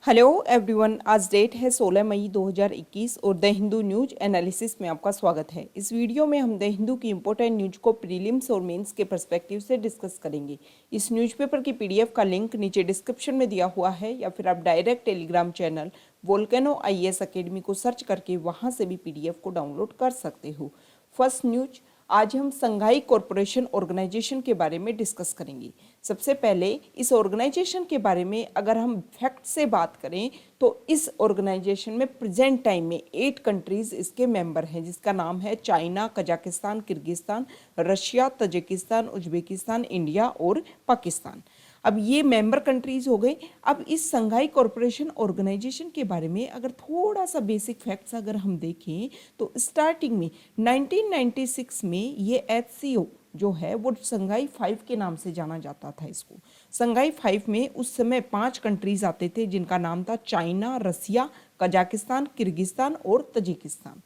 Hello everyone, आज date है 16 मई 2021 और द हिंदू न्यूज एनालिसिस में आपका स्वागत है। इस वीडियो में हम द हिंदू की इंपॉर्टेंट न्यूज को प्रीलिम्स और मेंस के पर्सपेक्टिव से डिस्कस करेंगे। इस न्यूज़पेपर की पीडीएफ का लिंक नीचे डिस्क्रिप्शन में दिया हुआ है या फिर आप direct Telegram channel volcano IAS academy को सर्च करके वहाँ से भी पीडीएफ को डाउनलोड कर सकते हो। फर्स्ट न्यूज, आज हम संघाई कॉरपोरेशन ऑर्गेनाइजेशन के बारे में डिस्कस करेंगे। सबसे पहले इस ऑर्गेनाइजेशन के बारे में अगर हम फैक्ट से बात करें तो इस ऑर्गेनाइजेशन में प्रेजेंट टाइम में 8 कंट्रीज इसके मेंबर हैं, जिसका नाम है China, Kazakhstan, Kyrgyzstan, Russia, Tajikistan, Uzbekistan, India और पाकिस्तान। अब ये मेंबर कंट्रीज हो गए। अब इस संघाई कॉरपोरेशन ऑर्गेनाइजेशन के बारे में अगर थोड़ा सा बेसिक फैक्ट्स अगर हम देखें तो स्टार्टिंग में 1996 में ये HCO जो है वो संघाई 5 के नाम से जाना जाता था। इसको संघाई 5 में उस समय 5 कंट्रीज आते थे, जिनका नाम था चाइना, रसिया, कजाकिस्तान, किर्गिस्तान और तजिकिस्तान।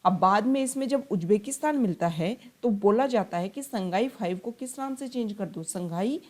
अब बाद में इसमें जब उज्बेकिस्तान मिलता है तो बोला जाता है कि संघाई 5 को किस नाम से चेंज कर दो, संघाई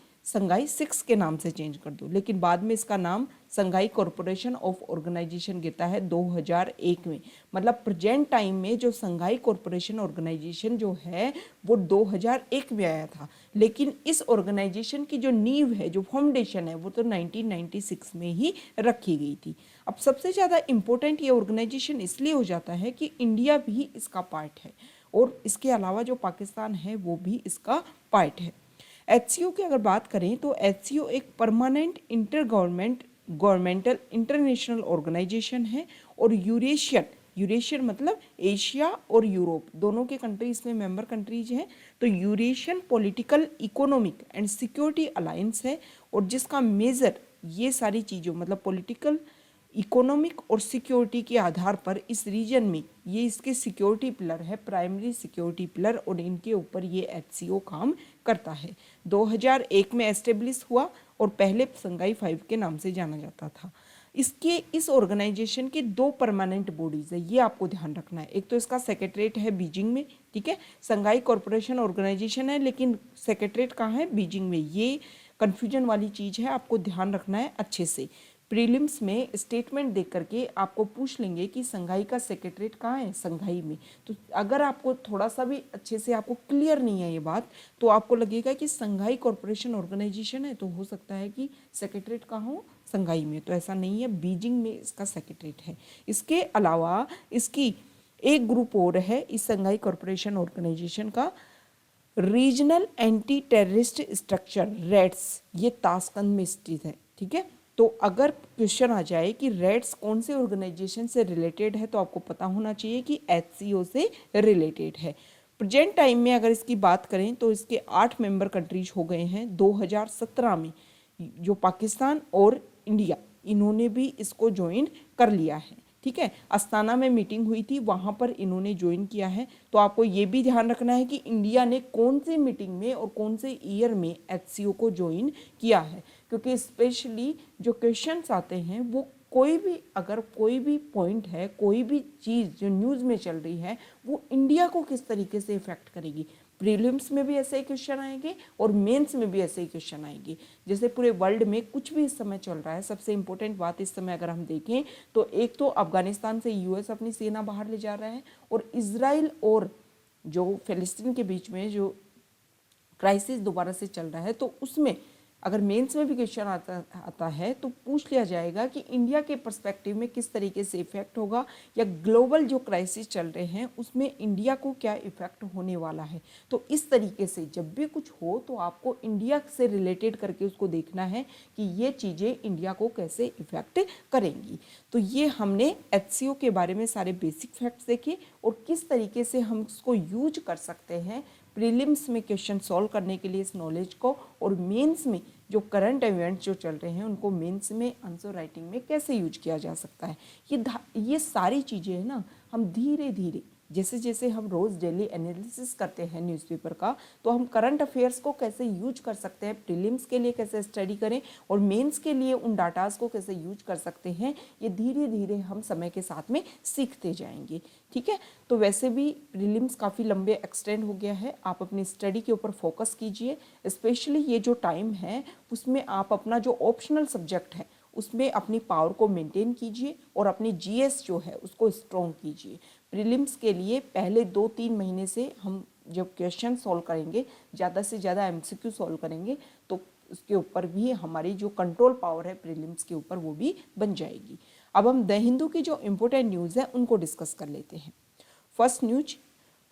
6 के नाम से चेंज कर दो। लेकिन बाद में इसका नाम संघाई कॉरपोरेशन ऑफ ऑर्गेनाइजेशन गिरता है 2001 में। मतलब प्रेजेंट टाइम में जो संघाई कॉरपोरेशन ऑर्गेनाइजेशन जो है वो 2001 में आया था, लेकिन इस ऑर्गेनाइजेशन की जो नींव है, जो फाउंडेशन है, वो तो 1996 में ही रखी गई थी। अब सबसे ज़्यादा इम्पोर्टेंट ये ऑर्गेनाइजेशन इसलिए हो जाता है कि इंडिया भी इसका पार्ट है और इसके अलावा जो पाकिस्तान है वो भी इसका पार्ट है। HCO की अगर बात करें तो HCO एक परमानेंट गवर्नमेंटल इंटरनेशनल ऑर्गेनाइजेशन है और यूरेशियन मतलब एशिया और यूरोप दोनों के कंट्री इसमें मेंबर कंट्रीज हैं। तो Eurasian political, economic and security alliance है और जिसका मेजर ये सारी चीज़ों मतलब पॉलिटिकल, इकोनॉमिक और सिक्योरिटी के आधार पर इस रीजन में ये इसके सिक्योरिटी पिलर है, प्राइमरी सिक्योरिटी पिलर, और इनके ऊपर ये HCO काम करता है। 2001 में एस्टेब्लिश हुआ और पहले संघाई 5 के नाम से जाना जाता था। इस ऑर्गेनाइजेशन के 2 परमानेंट बॉडीज है, ये आपको ध्यान रखना है। एक तो इसका सेक्रेटरीट है बीजिंग में, ठीक है। संघाई कॉरपोरेशन ऑर्गेनाइजेशन है लेकिन सेक्रेटरीट कहाँ है, बीजिंग में। ये कन्फ्यूजन वाली चीज़ है, आपको ध्यान रखना है अच्छे से। प्रीलिम्स में स्टेटमेंट देख करके आपको पूछ लेंगे कि संघाई का सेक्रेटरीट कहाँ है, संघाई में। तो अगर आपको थोड़ा सा भी अच्छे से आपको क्लियर नहीं है ये बात, तो आपको लगेगा कि संघाई कॉरपोरेशन ऑर्गेनाइजेशन है तो हो सकता है कि सेक्रेटरीट कहाँ हो, संघाई में। तो ऐसा नहीं है, बीजिंग में इसका सेक्रेटरीट है। इसके अलावा इसकी एक ग्रुप और है इस संघाई कॉरपोरेशन ऑर्गेनाइजेशन का, regional anti terrorist structure RATS, ये ताशकंद में स्थित है, ठीक है। तो अगर क्वेश्चन आ जाए कि रेड्स कौन से ऑर्गेनाइजेशन से रिलेटेड है तो आपको पता होना चाहिए कि HCO से रिलेटेड है। प्रेजेंट टाइम में अगर इसकी बात करें तो इसके 8 मेंबर कंट्रीज हो गए हैं 2017 में। जो पाकिस्तान और इंडिया, इन्होंने भी इसको ज्वाइन कर लिया है, ठीक है। अस्ताना में मीटिंग हुई थी, वहाँ पर इन्होंने ज्वाइन किया है। तो आपको ये भी ध्यान रखना है कि इंडिया ने कौन सी मीटिंग में और कौन से ईयर में HCO को ज्वाइन किया है, क्योंकि स्पेशली जो क्वेश्चंस आते हैं वो अगर कोई भी पॉइंट है, कोई भी चीज़ जो न्यूज़ में चल रही है वो इंडिया को किस तरीके से इफेक्ट करेगी। प्रीलिम्स में भी ऐसे ही क्वेश्चन आएंगे और मेंस में भी ऐसे ही क्वेश्चन आएंगे। जैसे पूरे वर्ल्ड में कुछ भी इस समय चल रहा है, सबसे इंपॉर्टेंट बात इस समय अगर हम देखें तो एक तो अफगानिस्तान से US अपनी सेना बाहर ले जा रहा है, और इजराइल और जो फिलिस्तीन के बीच में जो क्राइसिस दोबारा से चल रहा है, तो उसमें अगर मेंस में भी क्वेश्चन आता है तो पूछ लिया जाएगा कि इंडिया के पर्सपेक्टिव में किस तरीके से इफेक्ट होगा, या ग्लोबल जो क्राइसिस चल रहे हैं उसमें इंडिया को क्या इफेक्ट होने वाला है। तो इस तरीके से जब भी कुछ हो तो आपको इंडिया से रिलेटेड करके उसको देखना है कि ये चीज़ें इंडिया को कैसे इफेक्ट करेंगी। तो ये हमने HCO के बारे में सारे बेसिक फैक्ट्स देखे और किस तरीके से हम इसको यूज कर सकते हैं प्रीलिम्स में क्वेश्चन सॉल्व करने के लिए इस नॉलेज को, और मेंस में जो करंट इवेंट्स जो चल रहे हैं उनको मेंस में आंसर राइटिंग में कैसे यूज किया जा सकता है। ये सारी चीज़ें है ना, हम धीरे धीरे जैसे जैसे हम रोज़ डेली एनालिसिस करते हैं न्यूज़पेपर का, तो हम करंट अफेयर्स को कैसे यूज कर सकते हैं, प्रीलिम्स के लिए कैसे स्टडी करें और मेंस के लिए उन डाटास को कैसे यूज कर सकते हैं, ये धीरे धीरे हम समय के साथ में सीखते जाएंगे, ठीक है। तो वैसे भी प्रीलिम्स काफ़ी लंबे एक्सटेंड हो गया है, आप अपनी स्टडी के ऊपर फोकस कीजिए। स्पेशली ये जो टाइम है उसमें आप अपना जो ऑप्शनल सब्जेक्ट है उसमें अपनी पावर को मेंटेन कीजिए और अपनी जीएस जो है उसको स्ट्रॉन्ग कीजिए। प्रीलिम्स के लिए पहले 2-3 महीने से हम जब क्वेश्चन सॉल्व करेंगे, ज़्यादा से ज़्यादा एमसीक्यू सॉल्व करेंगे, तो उसके ऊपर भी हमारी जो कंट्रोल पावर है प्रीलिम्स के ऊपर वो भी बन जाएगी। अब हम द हिंदू की जो इम्पोर्टेंट न्यूज़ है उनको डिस्कस कर लेते हैं। फर्स्ट न्यूज,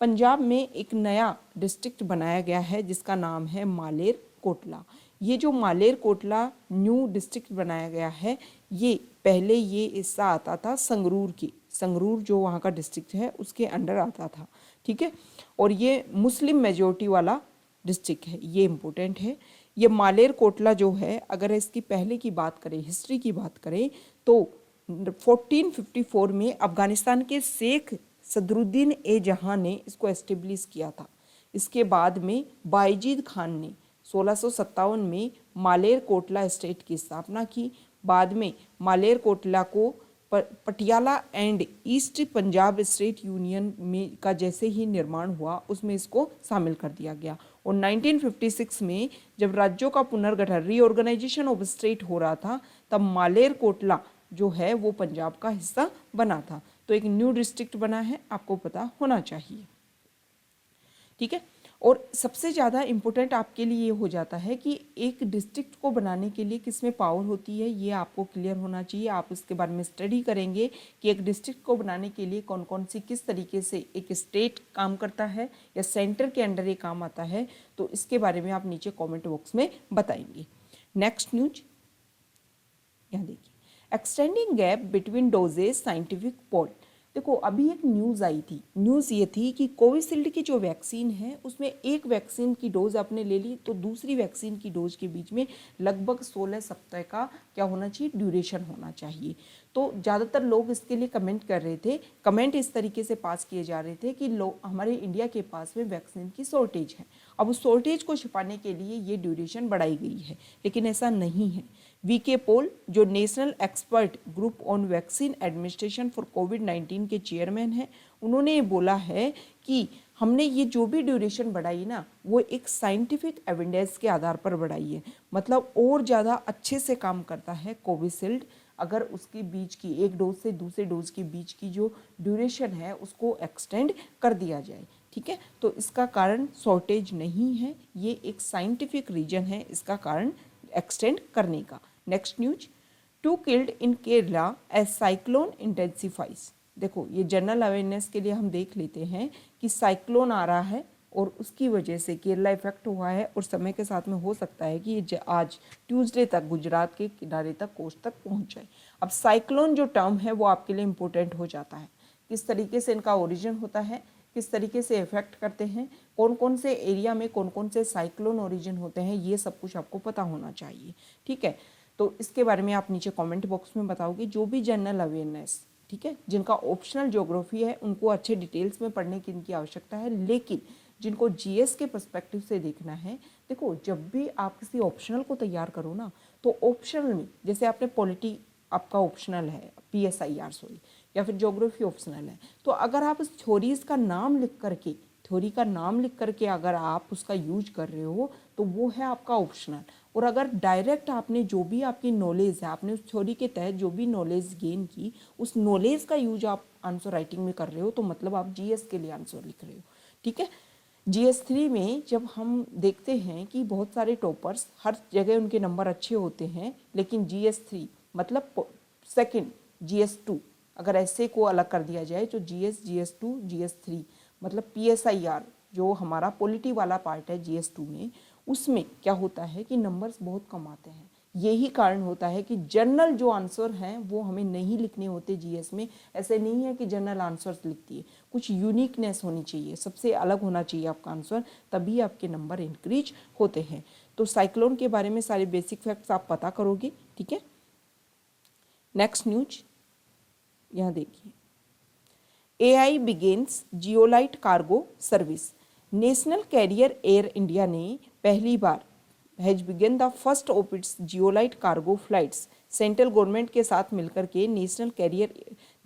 पंजाब में एक नया डिस्ट्रिक्ट बनाया गया है जिसका नाम है मालेर कोटला। ये जो मालेर कोटला न्यू डिस्ट्रिक्ट बनाया गया है, ये पहले ये हिस्सा आता था संगरूर की, संगरूर जो वहाँ का डिस्ट्रिक्ट है उसके अंडर आता था, ठीक है। और ये मुस्लिम मेजोरिटी वाला डिस्ट्रिक्ट है, ये इम्पोर्टेंट है। ये मालेर कोटला जो है, अगर इसकी पहले की बात करें, हिस्ट्री की बात करें, तो 1454 में अफगानिस्तान के शेख सदरुद्दीन ए जहां ने इसको एस्टेब्लिश किया था। इसके बाद में बायजीद खान ने 1657 में मालेर कोटला स्टेट की स्थापना की। बाद में मालेर कोटला को Patiala and east Punjab state union में का जैसे ही निर्माण हुआ उसमें इसको शामिल कर दिया गया। और 1956 में जब राज्यों का पुनर्गठन, रीऑर्गेनाइजेशन ऑफ स्टेट हो रहा था, तब मालेर कोटला जो है वो पंजाब का हिस्सा बना था। तो एक न्यू डिस्ट्रिक्ट बना है, आपको पता होना चाहिए, ठीक है। और सबसे ज़्यादा इम्पोर्टेंट आपके लिए ये हो जाता है कि एक डिस्ट्रिक्ट को बनाने के लिए किसमें पावर होती है, ये आपको क्लियर होना चाहिए। आप उसके बारे में स्टडी करेंगे कि एक डिस्ट्रिक्ट को बनाने के लिए कौन कौन सी, किस तरीके से एक स्टेट काम करता है या सेंटर के अंडर ये काम आता है, तो इसके बारे में आप नीचे कॉमेंट बॉक्स में बताएंगे। नेक्स्ट न्यूज, यहाँ देखिए, extending gap between doses scientific poll. देखो अभी एक न्यूज़ आई थी, न्यूज़ ये थी कि कोविशील्ड की जो वैक्सीन है उसमें एक वैक्सीन की डोज आपने ले ली तो दूसरी वैक्सीन की डोज के बीच में लगभग 16 सप्ताह का क्या होना चाहिए, ड्यूरेशन होना चाहिए। तो ज़्यादातर लोग इसके लिए कमेंट कर रहे थे, कमेंट इस तरीके से पास किए जा रहे थे कि लोग, हमारे इंडिया के पास में वैक्सीन की शॉर्टेज है, अब उस शॉर्टेज को छिपाने के लिए ये ड्यूरेशन बढ़ाई गई है, लेकिन ऐसा नहीं है। वीके पॉल जो national expert group on vaccine administration for कोविड-19 के चेयरमैन हैं, उन्होंने ये बोला है कि हमने ये जो भी ड्यूरेशन बढ़ाई ना, वो एक साइंटिफिक एविडेंस के आधार पर बढ़ाई है। मतलब और ज़्यादा अच्छे से काम करता है कोविशील्ड अगर उसके बीच की एक डोज से दूसरे डोज के बीच की जो ड्यूरेशन है उसको एक्सटेंड कर दिया जाए, ठीक है। तो इसका कारण शॉर्टेज नहीं है, ये एक साइंटिफिक रीजन है इसका कारण एक्सटेंड करने का। Next news, 2 killed in Kerala as cyclone intensifies. देखो ये जनरल अवेयरनेस के लिए हम देख लेते हैं कि साइक्लोन आ रहा है और उसकी वजह से केरला इफेक्ट हुआ है और समय के साथ में हो सकता है कि ये आज ट्यूसडे तक गुजरात के किनारे तक, कोस्ट तक पहुंच जाए। अब साइक्लोन जो टर्म है वो आपके लिए इम्पोर्टेंट हो जाता है, किस तरीके से इनका ओरिजिन होता है, किस तरीके से इफेक्ट करते हैं, कौन कौन से एरिया में कौन कौन से साइक्लोन ओरिजिन होते हैं, ये सब कुछ आपको पता होना चाहिए, ठीक है। तो इसके बारे में आप नीचे कमेंट बॉक्स में बताओगे। जो भी जनरल अवेयरनेस, ठीक है, जिनका ऑप्शनल ज्योग्राफी है उनको अच्छे डिटेल्स में पढ़ने की इनकी आवश्यकता है, लेकिन जिनको जीएस के पर्सपेक्टिव से देखना है, देखो जब भी आप किसी ऑप्शनल को तैयार करो ना, तो ऑप्शनल में जैसे आपने पॉलिटी आपका ऑप्शनल है, PSIR सॉरी, या फिर ज्योग्राफी ऑप्शनल है, तो अगर आप इस थ्योरीज का नाम लिख करके, थ्योरी का नाम लिख करके अगर आप उसका यूज कर रहे हो तो वो है आपका ऑप्शनल। और अगर डायरेक्ट आपने जो भी आपकी नॉलेज है, आपने उस थ्योरी के तहत जो भी नॉलेज गेन की, उस नॉलेज का यूज आप आंसर राइटिंग में कर रहे हो, तो मतलब आप जीएस के लिए आंसर लिख रहे हो, ठीक है। GS3 में जब हम देखते हैं कि बहुत सारे टॉपर्स, हर जगह उनके नंबर अच्छे होते हैं, लेकिन GS3 मतलब सेकंड, GS2 अगर ऐसे को अलग कर दिया जाए तो GS2 GS3 मतलब PSIR जो हमारा पॉलिटी वाला पार्ट है GS2 में, उसमें क्या होता है कि नंबर्स बहुत कम आते हैं। यही कारण होता है कि जनरल जो आंसर हैं वो हमें नहीं लिखने होते जीएस में। ऐसे नहीं है कि जनरल आंसर्स लिखती है, कुछ यूनिकनेस होनी चाहिए, सबसे अलग होना चाहिए आपका आंसर, तभी आपके नंबर इंक्रीज होते हैं। तो साइक्लोन के बारे में सारे बेसिक फैक्ट्स आप पता करोगे, ठीक है। नेक्स्ट न्यूज यहाँ देखिए, AI बिगेन्स जियोलाइट cargo service. National carrier Air India ने पहली बार has begun the first of its जियोलाइट कार्गो फ्लाइट्स। सेंट्रल गवर्नमेंट के साथ मिलकर के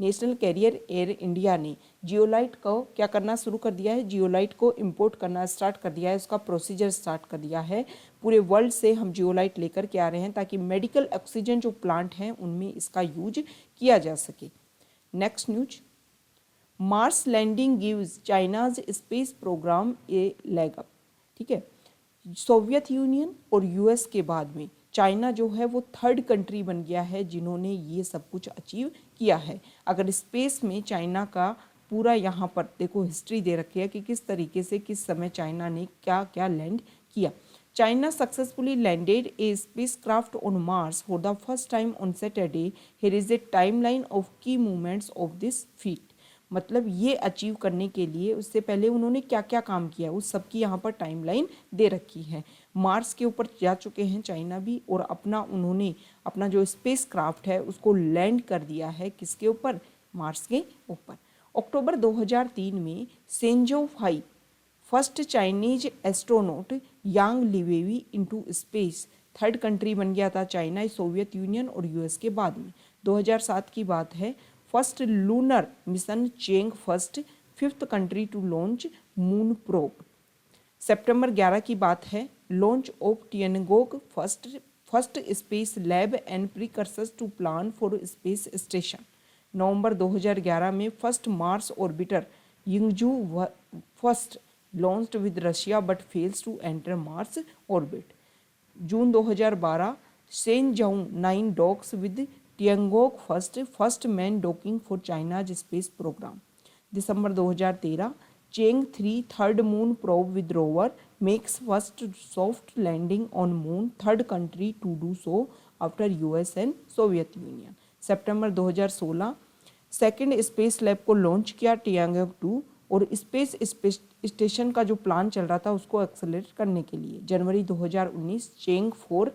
नेशनल कैरियर एयर इंडिया ने जियोलाइट को क्या करना शुरू कर दिया है, जियोलाइट को इंपोर्ट करना स्टार्ट कर दिया है, उसका प्रोसीजर स्टार्ट कर दिया है। पूरे वर्ल्ड से हम जियोलाइट लेकर के आ रहे हैं ताकि मेडिकल ऑक्सीजन जो प्लांट हैं उनमें इसका यूज किया जा सके। Next news, Mars landing gives China's space program a leg up. ठीक है, सोवियत यूनियन और यूएस के बाद में चाइना जो है वो थर्ड कंट्री बन गया है जिन्होंने ये सब कुछ अचीव किया है। अगर स्पेस में चाइना का पूरा यहाँ पर देखो हिस्ट्री दे रखी है कि किस तरीके से किस समय चाइना ने क्या क्या लैंड किया। China successfully landed A spacecraft on Mars for the first time on Saturday. Here is a timeline of की मूवमेंट्स ऑफ दिस फीट। मतलब ये अचीव करने के लिए उससे पहले उन्होंने क्या क्या काम किया उस सब की यहाँ पर टाइमलाइन दे रखी है। मार्स के ऊपर जा चुके हैं चाइना भी, और उन्होंने अपना जो स्पेस क्राफ्ट है उसको लैंड कर दिया है किसके ऊपर, मार्स के ऊपर। अक्टूबर 2003 में Shenzhou five first Chinese astronaut Yang Liwei into space. Third country बन गया था चाइना सोवियत यूनियन और यूएस के बाद में। 2007 की बात है। First lunar mission Chang'e first fifth country to launch moon probe. सितंबर 11 की बात है। Launch of Tiangong first space lab and precursors to plan for space station. नवंबर 2011 में फर्स्ट मार्स ऑर्बिटर यिंगजू first launched with Russia but fails to enter Mars orbit. June 2012 Shenzhou 9 docks with Tiangong first man docking for China's space program. दिसंबर 2013 Chang'e 3 third moon probe with rover makes first soft landing on moon, third country to do so after US and Soviet Union. सितंबर 2016 second space lab को launch किया Tiangong 2, और space station का जो plan चल रहा था उसको एक्सेलरेट करने के लिए। January 2019 Chang'e 4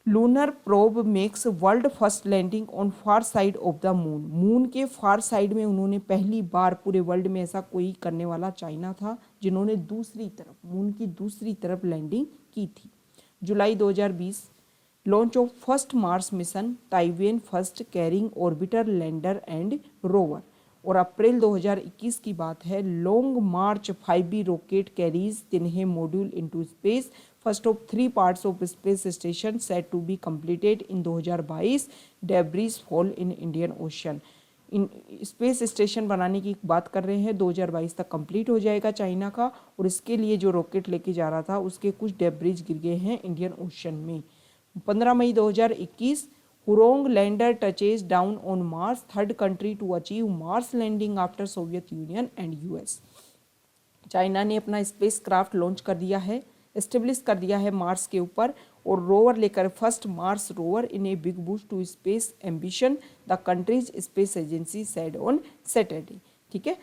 lunar probe makes world first landing on far side of the moon. Moon के फार साइड में उन्होंने पहली बार पूरे वर्ल्ड में ऐसा कोई करने वाला चाइना था जिन्होंने दूसरी तरफ मून की दूसरी तरफ लैंडिंग की थी। July 2020 launch of first Mars mission Tianwen first carrying orbiter lander and rover. और अप्रैल 2021 की बात है। Long march 5B rocket carries Tianhe module into space, first of 3 parts of space station set to be completed in 2022। Debris fall in Indian ocean. इन space station बनाने की बात कर रहे हैं, 2022 तक कंप्लीट हो जाएगा चाइना का, और इसके लिए जो रॉकेट लेके जा रहा था उसके कुछ डेब्रीज गिर गए हैं इंडियन ओशन में। 15 May 2021 Zhurong lander touches down on Mars, third country to achieve Mars landing after Soviet Union and US. China ने अपना स्पेस क्राफ्ट लॉन्च कर दिया है, एस्टेब्लिश कर दिया है मार्स के ऊपर, और रोवर लेकर first Mars rover in a big boost to space ambition, the country's space agency said on Saturday. ठीक है,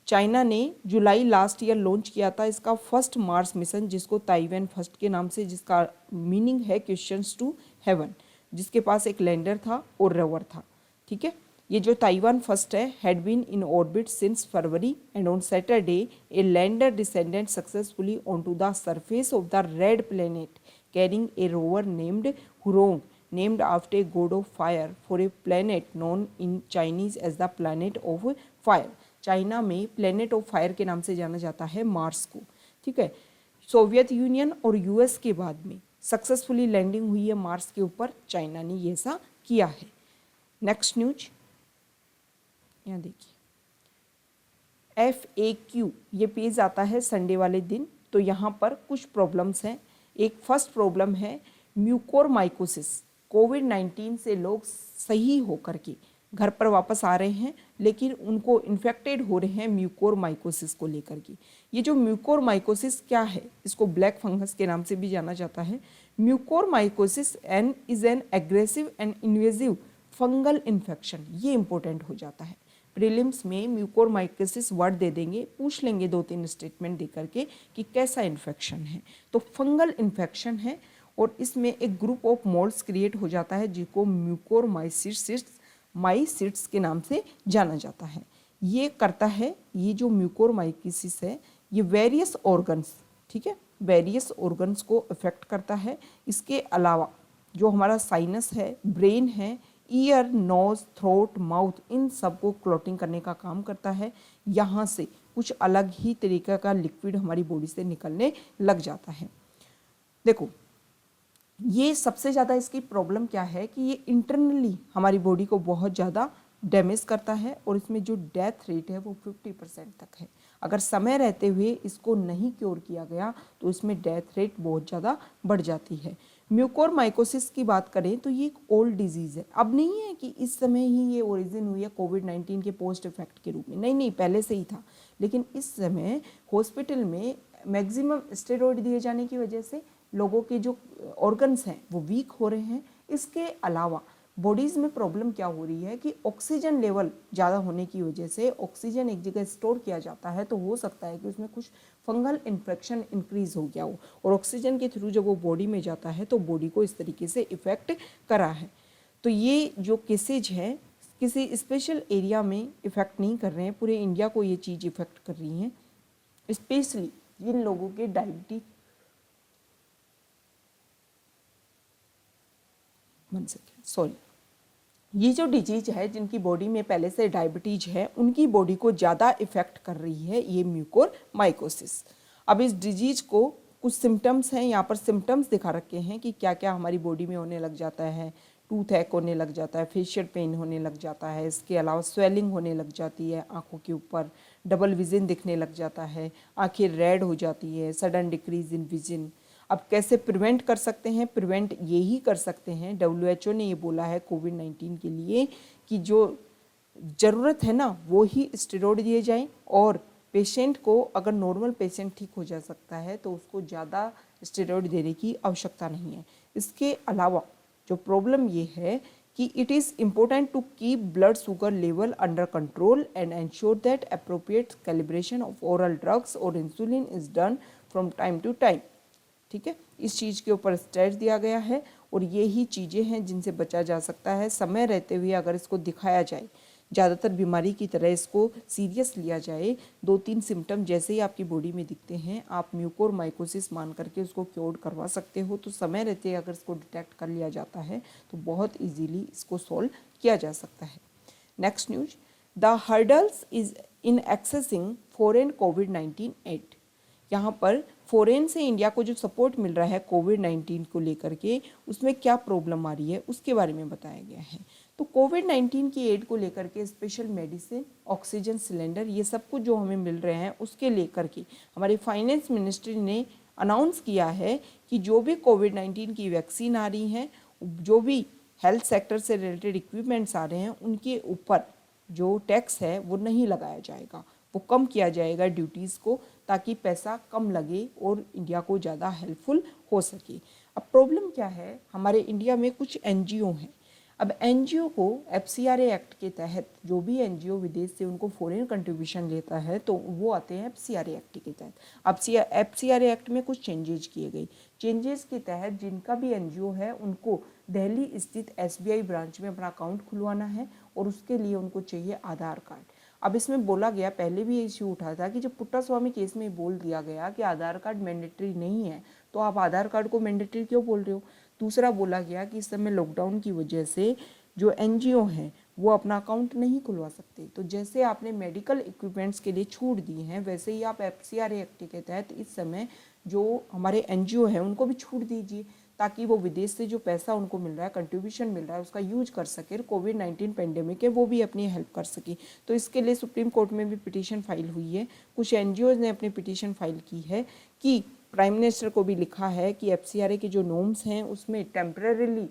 चाइना ने जुलाई लास्ट ईयर लॉन्च किया था इसका फर्स्ट मार्स मिशन, जिसको ताइवान फर्स्ट के नाम से, जिसका मीनिंग है क्वेश्चंस टू हेवन, जिसके पास एक लैंडर था और रोवर था। ठीक है, ये जो ताइवान फर्स्ट है had been in orbit since February, and on Saturday a lander descended successfully onto the surface of the red planet carrying a rover named Zhurong, named after a god of fire for a planet known in Chinese as the planet of fire. China में planet of fire के नाम से जाना जाता है Mars को। ठीक है, सोवियत यूनियन और यूएस के बाद में सक्सेसफुली लैंडिंग हुई है मार्स के ऊपर, चाइना ने ये ऐसा किया है। नेक्स्ट न्यूज यहाँ देखिए, FAQ ये पेज आता है संडे वाले दिन। तो यहाँ पर कुछ प्रॉब्लम्स हैं। एक फर्स्ट प्रॉब्लम है म्यूकोरमाइकोसिस। कोविड-19 से लोग सही होकर के घर पर वापस आ रहे हैं, लेकिन उनको इन्फेक्टेड हो रहे हैं म्यूकोरमाइकोसिस को लेकर के। ये जो म्यूकोरमाइकोसिस क्या है, इसको ब्लैक फंगस के नाम से भी जाना जाता है। Mucormycosis is an aggressive and invasive fungal infection. ये इंपॉर्टेंट हो जाता है। प्रीलिम्स में म्यूकोरमाइकोसिस वर्ड दे देंगे, पूछ लेंगे 2-3 स्टेटमेंट दे करके कि कैसा इन्फेक्शन है। तो फंगल इन्फेक्शन है, और इसमें एक ग्रुप ऑफ मोल्ड्स क्रिएट हो जाता है जिसको म्यूकोरमाइसिट्स के नाम से जाना जाता है। ये करता है, ये जो म्यूकोरमाइकोसिस है ये वेरियस ऑर्गन्स, ठीक है, वेरियस ऑर्गन्स को अफेक्ट करता है। इसके अलावा जो हमारा साइनस है, ब्रेन है, ईयर, नोज, थ्रोट, माउथ, इन सबको क्लॉटिंग करने का काम करता है। यहाँ से कुछ अलग ही तरीके का लिक्विड हमारी बॉडी से निकलने लग जाता है। देखो, ये सबसे ज़्यादा इसकी प्रॉब्लम क्या है कि ये इंटरनली हमारी बॉडी को बहुत ज़्यादा डैमेज करता है और इसमें जो डेथ रेट है वो 50% तक है। अगर समय रहते हुए इसको नहीं क्योर किया गया तो इसमें डेथ रेट बहुत ज़्यादा बढ़ जाती है। म्यूकोरमाइकोसिस की बात करें तो ये एक ओल्ड डिजीज़ है। अब नहीं है कि इस समय ही ये ओरिजिन हुई है कोविड-19 के पोस्ट इफेक्ट के रूप में, नहीं, पहले से ही था। लेकिन इस समय हॉस्पिटल में मैक्सिमम स्टेरॉइड दिए जाने की वजह से लोगों के जो ऑर्गन्स हैं वो वीक हो रहे हैं। इसके अलावा बॉडीज़ में प्रॉब्लम क्या हो रही है कि ऑक्सीजन लेवल ज़्यादा होने की वजह से ऑक्सीजन एक जगह स्टोर किया जाता है तो हो सकता है कि उसमें कुछ फंगल इन्फेक्शन इंक्रीज हो गया हो और ऑक्सीजन के थ्रू जब वो बॉडी में जाता है तो बॉडी को इस तरीके से इफ़ेक्ट करा है। तो ये जो केसेज है किसी स्पेशल एरिया में इफ़ेक्ट नहीं कर रहे हैं, पूरे इंडिया को ये चीज़ इफ़ेक्ट कर रही हैं। स्पेशली जिन लोगों के डायबिटीज ये जो डिजीज है जिनकी बॉडी में पहले से डायबिटीज है उनकी बॉडी को ज़्यादा इफेक्ट कर रही है ये म्यूकोरमाइकोसिस। अब इस डिजीज को कुछ सिम्टम्स हैं, यहाँ पर सिम्टम्स दिखा रखे हैं कि क्या क्या हमारी बॉडी में होने लग जाता है। टूथ हैक होने लग जाता है, फेशियल पेन होने लग जाता है, इसके अलावा स्वेलिंग होने लग जाती है आँखों के ऊपर, डबल विजन दिखने लग जाता है, आँखें रेड हो जाती है, सडन डिक्रीज इन विजन। अब कैसे प्रिवेंट कर सकते हैं? प्रिवेंट यही कर सकते हैं, WHO ने ये बोला है कोविड-19 के लिए कि जो ज़रूरत है ना वो ही स्टेरॉइड दिए जाएं और पेशेंट को, अगर नॉर्मल पेशेंट ठीक हो जा सकता है तो उसको ज़्यादा स्टेरॉइड देने की आवश्यकता नहीं है। इसके अलावा जो प्रॉब्लम ये है कि it is important to keep blood sugar level under control and ensure that appropriate calibration of oral drugs और insulin is done from time to time. ठीक है, इस चीज़ के ऊपर स्ट्रेस दिया गया है और ये ही चीज़ें हैं जिनसे बचा जा सकता है। समय रहते हुए अगर इसको दिखाया जाए, ज़्यादातर बीमारी की तरह इसको सीरियस लिया जाए, 2-3 सिम्टम जैसे ही आपकी बॉडी में दिखते हैं आप म्यूकोरमाइकोसिस मान करके उसको क्योर करवा सकते हो। तो समय रहते अगर इसको डिटेक्ट कर लिया जाता है तो बहुत ईजीली इसको सॉल्व किया जा सकता है। Next news, the hurdles is in accessing foreign कोविड-19 एड। यहाँ पर फॉरेन से इंडिया को जो सपोर्ट मिल रहा है कोविड-19 को लेकर के, उसमें क्या प्रॉब्लम आ रही है उसके बारे में बताया गया है। तो कोविड-19 की एड को लेकर के स्पेशल मेडिसिन, ऑक्सीजन सिलेंडर, ये सब कुछ जो हमें मिल रहे हैं उसके लेकर के हमारी फाइनेंस मिनिस्ट्री ने अनाउंस किया है कि जो भी कोविड-19 की वैक्सीन आ रही हैं, जो भी हेल्थ सेक्टर से रिलेटेड इक्विपमेंट्स आ रहे हैं, उनके ऊपर जो टैक्स है वो नहीं लगाया जाएगा, वो कम किया जाएगा ड्यूटीज़ को, ताकि पैसा कम लगे और इंडिया को ज़्यादा हेल्पफुल हो सके। अब प्रॉब्लम क्या है, हमारे इंडिया में कुछ NGO हैं। अब NGO को FCRA एक्ट के तहत, जो भी NGO विदेश से उनको फॉरेन कंट्रीब्यूशन लेता है तो वो आते हैं FCRA एक्ट के तहत। अब FCRA एक्ट में कुछ चेंजेज किए गए। चेंजेस के तहत जिनका भी NGO है उनको दिल्ली स्थित SBI ब्रांच में अपना अकाउंट खुलवाना है और उसके लिए उनको चाहिए आधार कार्ड। अब इसमें बोला गया, पहले भी इश्यू उठा था कि जब पुट्टास्वामी केस में बोल दिया गया कि आधार कार्ड मैंडेटरी नहीं है तो आप आधार कार्ड को मैंडेटरी क्यों बोल रहे हो। दूसरा बोला गया कि इस समय लॉकडाउन की वजह से जो NGO हैं वो अपना अकाउंट नहीं खुलवा सकते, तो जैसे आपने मेडिकल इक्विपमेंट्स के लिए छूट दी हैं वैसे ही आप FCRA एक्ट के तहत इस समय जो हमारे NGO हैं उनको भी छूट दीजिए, ताकि वो विदेश से जो पैसा उनको मिल रहा है, कंट्रीब्यूशन मिल रहा है, उसका यूज कर सके, कोविड-19 पेंडेमिक है वो भी अपनी हेल्प कर सके। तो इसके लिए सुप्रीम कोर्ट में भी पिटीशन फाइल हुई है। कुछ NGOs ने अपनी पिटीशन फाइल की है कि प्राइम मिनिस्टर को भी लिखा है कि FCRA के जो नॉर्म्स हैं उसमें टेम्परेरीली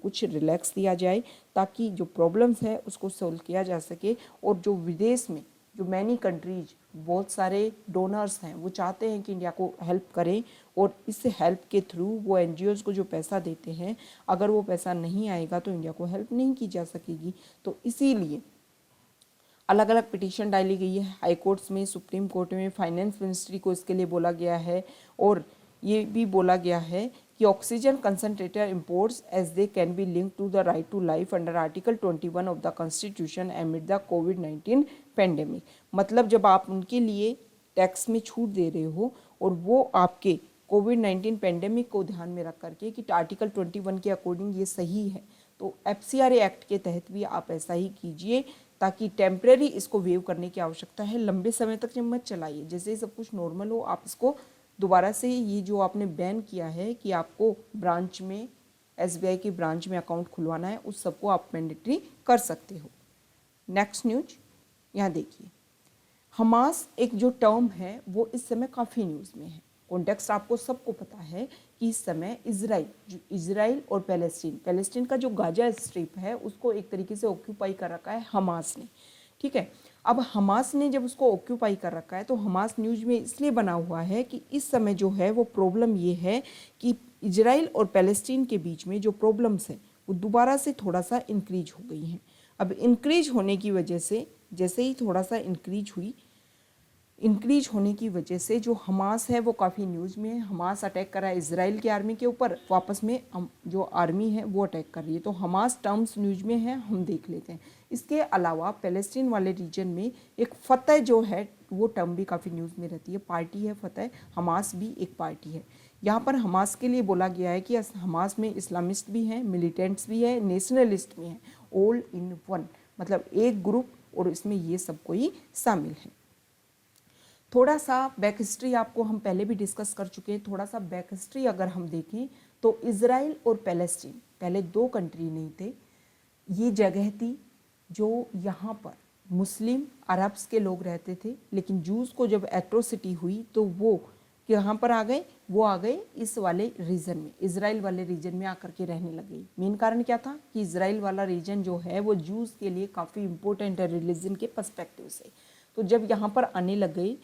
कुछ रिलैक्स दिया जाए ताकि जो प्रॉब्लम्स है उसको सोल्व किया जा सके। और जो विदेश में जो मैनी कंट्रीज, बहुत सारे डोनर्स हैं, वो चाहते हैं कि इंडिया को हेल्प करें और इस हेल्प के थ्रू वो NGOs को जो पैसा देते हैं, अगर वो पैसा नहीं आएगा तो इंडिया को हेल्प नहीं की जा सकेगी। तो इसीलिए अलग अलग पिटीशन डाली गई है हाई कोर्ट्स में, सुप्रीम कोर्ट में, फाइनेंस मिनिस्ट्री को इसके लिए बोला गया है। और ये भी बोला गया है कि oxygen concentrator imports as they can be link to the right to life under article 21 of the constitution amid the कोविड-19 पेंडेमिक। मतलब जब आप उनके लिए टैक्स में छूट दे रहे हो और वो आपके कोविड-19 पेंडेमिक को ध्यान में रख करके कि आर्टिकल 21 के अकॉर्डिंग ये सही है, तो FCRA एक्ट के तहत भी आप ऐसा ही कीजिए, ताकि टेम्परेरी इसको वेव करने की आवश्यकता है, लंबे समय तक जब मत चलाइए। जैसे ही सब कुछ नॉर्मल हो आप इसको दोबारा से ये जो आपने बैन किया है कि आपको ब्रांच में SBI की ब्रांच में अकाउंट खुलवाना है, उस सबको आप मैंडेटरी कर सकते हो। नेक्स्ट न्यूज यहाँ देखिए, हमास एक जो टर्म है वो इस समय काफ़ी न्यूज़ में है। कॉन्टेक्स्ट आपको सबको पता है कि इस समय इजराइल और पैलेस्टीन का जो गाजा स्ट्रिप है उसको एक तरीके से ऑक्यूपाई कर रखा है हमास ने, ठीक है। अब हमास ने जब उसको ऑक्यूपाई कर रखा है तो हमास न्यूज़ में इसलिए बना हुआ है कि इस समय जो है वो प्रॉब्लम ये है कि इजराइल और पैलेस्टीन के बीच में जो प्रॉब्लम्स हैं वो दोबारा से थोड़ा सा इंक्रीज हो गई हैं। अब इंक्रीज होने की वजह से, जैसे ही थोड़ा सा इंक्रीज होने की वजह से जो हमास है वो काफ़ी न्यूज़ में है। हमास अटैक कर रहा है इजराइल की आर्मी के ऊपर, वापस में जो आर्मी है वो अटैक कर रही है, तो हमास टर्म्स न्यूज़ में है, हम देख लेते हैं। इसके अलावा पैलेस्टीन वाले रीजन में एक फतह जो है वो टर्म भी काफ़ी न्यूज़ में रहती है, पार्टी है फतह, हमास भी एक पार्टी है। यहाँ पर हमास के लिए बोला गया है कि हमास में इस्लामिस्ट भी हैं, मिलिटेंट्स भी हैं, नेशनलिस्ट भी हैं, ऑल इन वन, मतलब एक ग्रुप, और इसमें ये सब कोई शामिल है। थोड़ा सा बैक हिस्ट्री आपको हम पहले भी डिस्कस कर चुके हैं। थोड़ा सा बैक हिस्ट्री अगर हम देखें तो इजराइल और पैलेस्टीन पहले दो कंट्री नहीं थे, ये जगह थी जो यहाँ पर मुस्लिम अरब्स के लोग रहते थे, लेकिन जूस को जब एट्रोसिटी हुई तो वो यहाँ पर आ गए, वो आ गए इस वाले रीजन में, इजराइल वाले रीजन में आकर के रहने लगे। मेन कारण क्या था कि इजराइल वाला रीजन जो है वो जूस के लिए काफ़ी इंपॉर्टेंट है रिलीजन के पर्सपेक्टिव से। तो जब यहाँ पर आने लग गए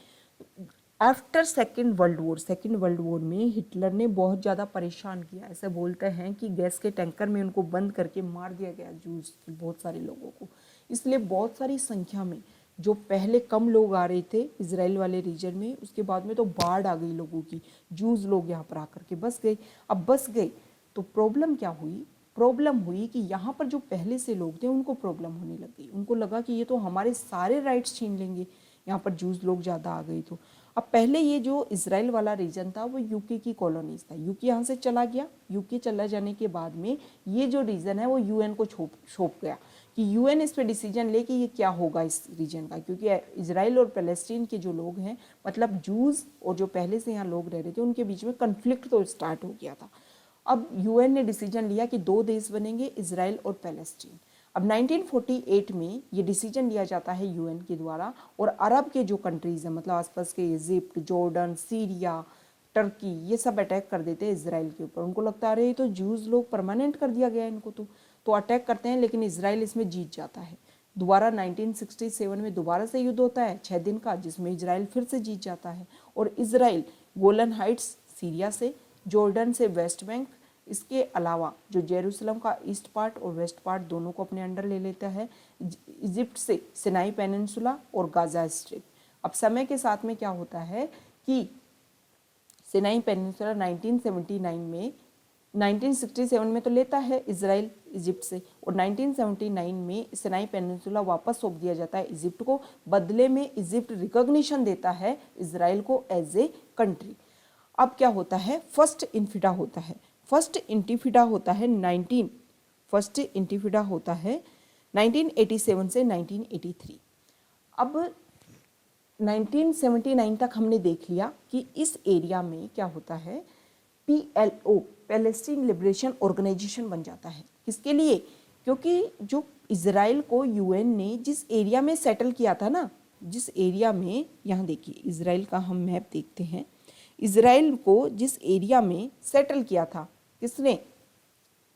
आफ्टर सेकेंड वर्ल्ड वॉर में हिटलर ने बहुत ज़्यादा परेशान किया। ऐसे बोलते हैं कि गैस के टैंकर में उनको बंद करके मार दिया गया जूस बहुत सारे लोगों को। इसलिए बहुत सारी संख्या में जो पहले कम लोग आ रहे थे इजराइल वाले रीजन में, उसके बाद में तो बाढ़ आ गई लोगों की, जूस लोग यहाँ पर आकर के बस गए। अब बस गए तो प्रॉब्लम क्या हुई, प्रॉब्लम हुई कि यहाँ पर जो पहले से लोग थे उनको प्रॉब्लम होने लग गई। उनको लगा कि ये तो हमारे सारे राइट्स छीन लेंगे, यहाँ पर जूस लोग ज़्यादा आ गए। तो अब पहले ये जो इजराइल वाला रीजन था वो यूके की कॉलोनीज था, यूके यहाँ से चला गया। यूके चला जाने के बाद में ये जो रीजन है वो यूएन को सौंप गया कि यूएन इस पर डिसीजन ले कि ये क्या होगा इस रीजन का, क्योंकि इजराइल और पैलेस्टीन के जो लोग हैं, मतलब जूस और जो पहले से यहाँ लोग रह रहे थे, उनके बीच में कन्फ्लिक्ट तो स्टार्ट हो गया था। अब यूएन ने डिसीजन लिया कि दो देश बनेंगे, इजराइल और पैलेस्टीन। अब 1948 में ये डिसीजन लिया जाता है यूएन के द्वारा, और अरब के जो कंट्रीज़ हैं, मतलब आसपास के इजिप्ट, जॉर्डन, सीरिया, टर्की, ये सब अटैक कर देते हैं इजराइल के ऊपर। उनको लगता है अरे ये तो जूस लोग परमानेंट कर दिया गया है इनको, तो अटैक करते हैं, लेकिन इजराइल इसमें जीत जाता है। दोबारा 1967 में दोबारा से युद्ध होता है 6 दिन का, जिसमें इजराइल फिर से जीत जाता है, और इजराइल गोलन हाइट्स सीरिया से, जॉर्डन से वेस्ट बैंक, इसके अलावा जो जेरूसलम का ईस्ट पार्ट और वेस्ट पार्ट दोनों को अपने अंडर ले लेता है, इजिप्ट से सिनाई पेनिनसुला और गाजा स्ट्रिप। अब समय के साथ में क्या होता है कि सिनाई पेनिनसुला 1967 में तो लेता है इजराइल इजिप्ट से, और 1979 में सिनाई पेनिनसुला वापस सौंप दिया जाता है इजिप्ट को। बदले में इजिप्ट रिकॉग्निशन देता है इजराइल को एज ए कंट्री। अब क्या होता है, फर्स्ट इंटिफाडा होता है 1987 से 1983। अब 1979 तक हमने देख लिया कि इस एरिया में क्या होता है, PLO पैलेस्टीन लिबरेशन ऑर्गेनाइजेशन बन जाता है। किसके लिए, क्योंकि जो इजराइल को यूएन ने जिस एरिया में सेटल किया था ना, जिस एरिया में, यहाँ देखिए इजराइल का हम मैप देखते हैं, इजराइल को जिस एरिया में सेटल किया था किसने,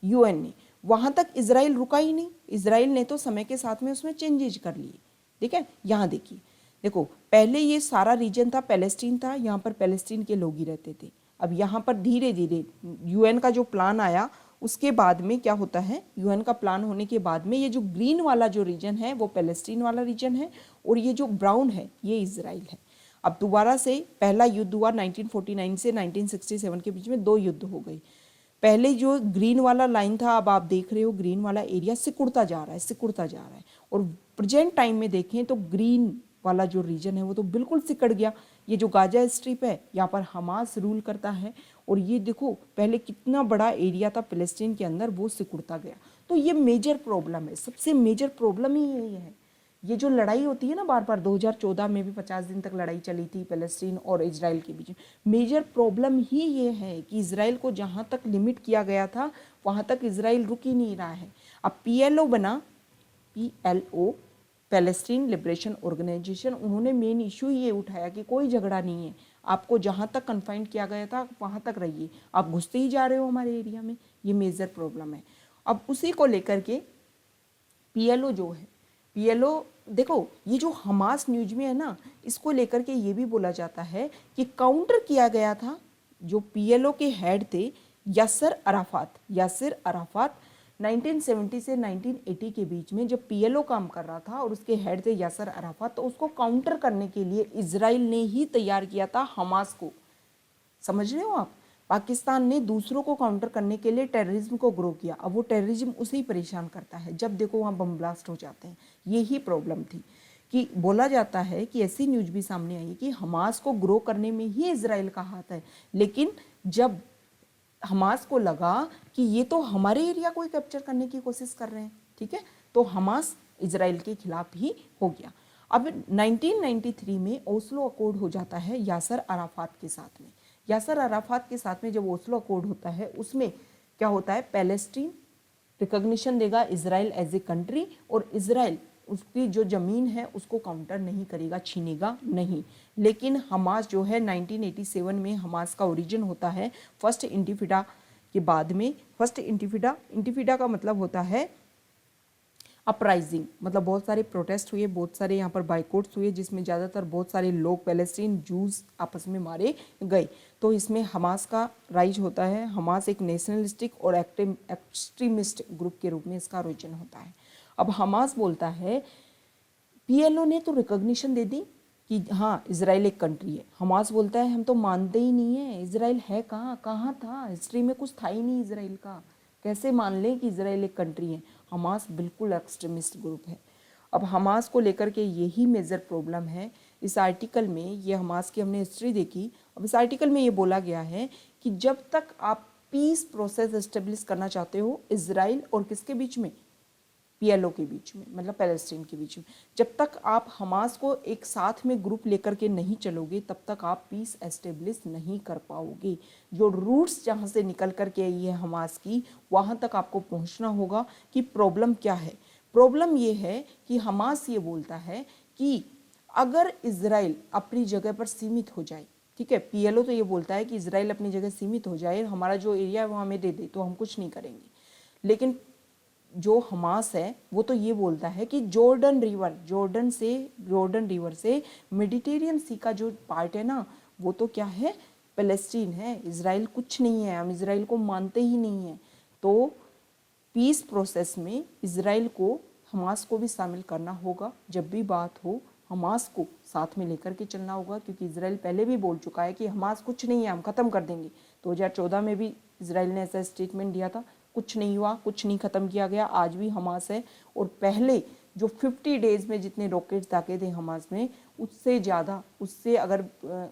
यूएन ने, वहाँ तक इजराइल रुका ही नहीं। इजराइल ने तो समय के साथ में उसमें चेंजेज कर लिए। ठीक है, यहाँ देखिए, देखो पहले ये सारा रीजन था पैलेस्टीन था, यहाँ पर पैलेस्टीन के लोग ही रहते थे। अब यहाँ पर धीरे धीरे यूएन का जो प्लान आया, उसके बाद में क्या होता है, यूएन का प्लान होने के बाद में ये जो ग्रीन वाला जो रीजन है वो पैलेस्टीन वाला रीजन है, और ये जो ब्राउन है ये इजराइल है। अब दोबारा से पहला युद्ध हुआ 1949 से 1967 के बीच में, 2 युद्ध हो गए। पहले जो ग्रीन वाला लाइन था, अब आप देख रहे हो ग्रीन वाला एरिया सिकुड़ता जा रहा है, और प्रेजेंट टाइम में देखें तो ग्रीन वाला जो रीजन है वो तो बिल्कुल सिकड़ गया। ये जो गाजा स्ट्रिप है, यहाँ पर हमास रूल करता है, और ये देखो पहले कितना बड़ा एरिया था पैलेस्टीन के अंदर, वो सिकुड़ता गया। तो ये मेजर प्रॉब्लम है, सबसे मेजर प्रॉब्लम ही यही है। ये जो लड़ाई होती है ना बार बार, 2014 में भी 50 दिन तक लड़ाई चली थी पैलेस्टीन और इजराइल के बीच में, मेजर प्रॉब्लम ही ये है कि इजराइल को जहाँ तक लिमिट किया गया था वहाँ तक इजराइल रुक ही नहीं रहा है। अब PLO बना, PLO पैलेस्टीन लिबरेशन ऑर्गेनाइजेशन, उन्होंने मेन इशू ये उठाया कि कोई झगड़ा नहीं है, आपको जहाँ तक कन्फाइंड किया गया था वहाँ तक रहिए, आप घुसते ही जा रहे हो हमारे एरिया में, ये मेजर प्रॉब्लम है। अब उसी को लेकर के PLO जो है, PLO देखो, ये जो हमास न्यूज में है ना, इसको लेकर के ये भी बोला जाता है कि काउंटर किया गया था। जो PLO के हेड थे यासिर अराफात, 1970 से 1980 के बीच में जब PLO काम कर रहा था और उसके हेड थे यासिर अराफात, तो उसको काउंटर करने के लिए इजराइल ने ही तैयार किया था हमास को। समझ रहे हो आप? पाकिस्तान ने दूसरों को काउंटर करने के लिए टेररिज्म को ग्रो किया। अब वो टेररिज्म उसे ही परेशान करता है, जब देखो वहाँ बम ब्लास्ट हो जाते हैं। यही प्रॉब्लम थी कि बोला जाता है कि ऐसी न्यूज भी सामने आई कि हमास को ग्रो करने में ही इजराइल का हाथ है, लेकिन जब हमास को लगा कि ये तो हमारे एरिया को ही कैप्चर करने की कोशिश कर रहे हैं, ठीक है, तो हमास इजराइल के खिलाफ ही हो गया। अब 1993 में ओस्लो अकॉर्ड हो जाता है यासिर अराफात के साथ में। यासिर अराफात के साथ में जब ओस्लो अकॉर्ड होता है, उसमें क्या होता है, पैलेस्टीन रिकॉग्निशन देगा इजराइल एज ए कंट्री, और इजराइल उसकी जो ज़मीन है उसको काउंटर नहीं करेगा, छीनेगा नहीं। लेकिन हमास जो है 1987 में हमास का ओरिजिन होता है फर्स्ट इंटिफिडा के बाद में। फर्स्ट इंटिफिडा का मतलब होता है अपराइजिंग, मतलब बहुत सारे प्रोटेस्ट हुए, बहुत सारे यहाँ पर बाइकआउट्स हुए, जिसमें ज़्यादातर बहुत सारे लोग पैलेस्टीन जूस आपस में मारे गए। तो इसमें हमास का राइज होता है। हमास एक नेशनलिस्टिक और एक्सट्रीमिस्ट ग्रुप के रूप में इसका ओरिजिन होता है। अब हमास बोलता है PLO ने तो रिकॉग्निशन दे दी कि हाँ इजराइल एक कंट्री है, हमास बोलता है हम तो मानते ही नहीं है, इजराइल है कहाँ था, हिस्ट्री में कुछ था ही नहीं इजराइल का, कैसे मान लें कि इजराइल एक कंट्री है। हमास बिल्कुल एक्सट्रीमिस्ट ग्रुप है। अब हमास को लेकर के यही मेजर प्रॉब्लम है। इस आर्टिकल में ये हमास की हमने हिस्ट्री देखी। अब इस आर्टिकल में ये बोला गया है कि जब तक आप पीस प्रोसेस एस्टेब्लिश करना चाहते हो इजराइल और किसके बीच में, PLO के बीच में, मतलब पैलेस्टीन के बीच में, जब तक आप हमास को एक साथ में ग्रुप लेकर के नहीं चलोगे तब तक आप पीस एस्टेब्लिश नहीं कर पाओगे। जो रूट्स जहाँ से निकल कर के आई है हमास की, वहाँ तक आपको पहुँचना होगा कि प्रॉब्लम क्या है। प्रॉब्लम ये है कि हमास ये बोलता है कि अगर इजराइल अपनी जगह पर सीमित हो जाए, ठीक है, PLO तो ये बोलता है कि इजराइल अपनी जगह सीमित हो जाए, हमारा जो एरिया है वो हमें दे दे तो हम कुछ नहीं करेंगे। लेकिन जो हमास है वो तो ये बोलता है कि जॉर्डन रिवर से मेडिटेरियन सी का जो पार्ट है ना, वो तो क्या है, पैलेस्टीन है, इजराइल कुछ नहीं है, हम इजराइल को मानते ही नहीं हैं। तो पीस प्रोसेस में इजराइल को हमास को भी शामिल करना होगा। जब भी बात हो हमास को साथ में लेकर के चलना होगा, क्योंकि इजराइल पहले भी बोल चुका है कि हमास कुछ नहीं है, हम ख़त्म कर देंगे। 2014 में भी इजराइल ने ऐसा स्टेटमेंट दिया था, कुछ नहीं हुआ, कुछ नहीं ख़त्म किया गया, आज भी हमास है। और पहले जो 50 डेज़ में जितने रॉकेट्स दागे थे हमास में, उससे ज़्यादा, उससे अगर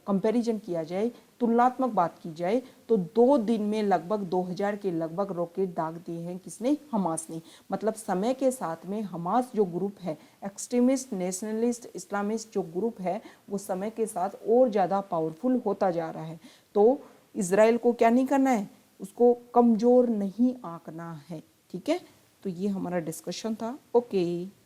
कंपैरिजन किया जाए, तुलनात्मक बात की जाए, तो 2 दिन में लगभग 2000 के लगभग रॉकेट दाग दिए हैं किसने, हमास ने। मतलब समय के साथ में हमास जो ग्रुप है, एक्सट्रीमिस्ट, नेशनलिस्ट, इस्लामिस्ट जो ग्रुप है, वो समय के साथ और ज़्यादा पावरफुल होता जा रहा है। तो इजराइल को क्या नहीं करना है, उसको कमज़ोर नहीं आंकना है, ठीक है। तो ये हमारा डिस्कशन था। ओके।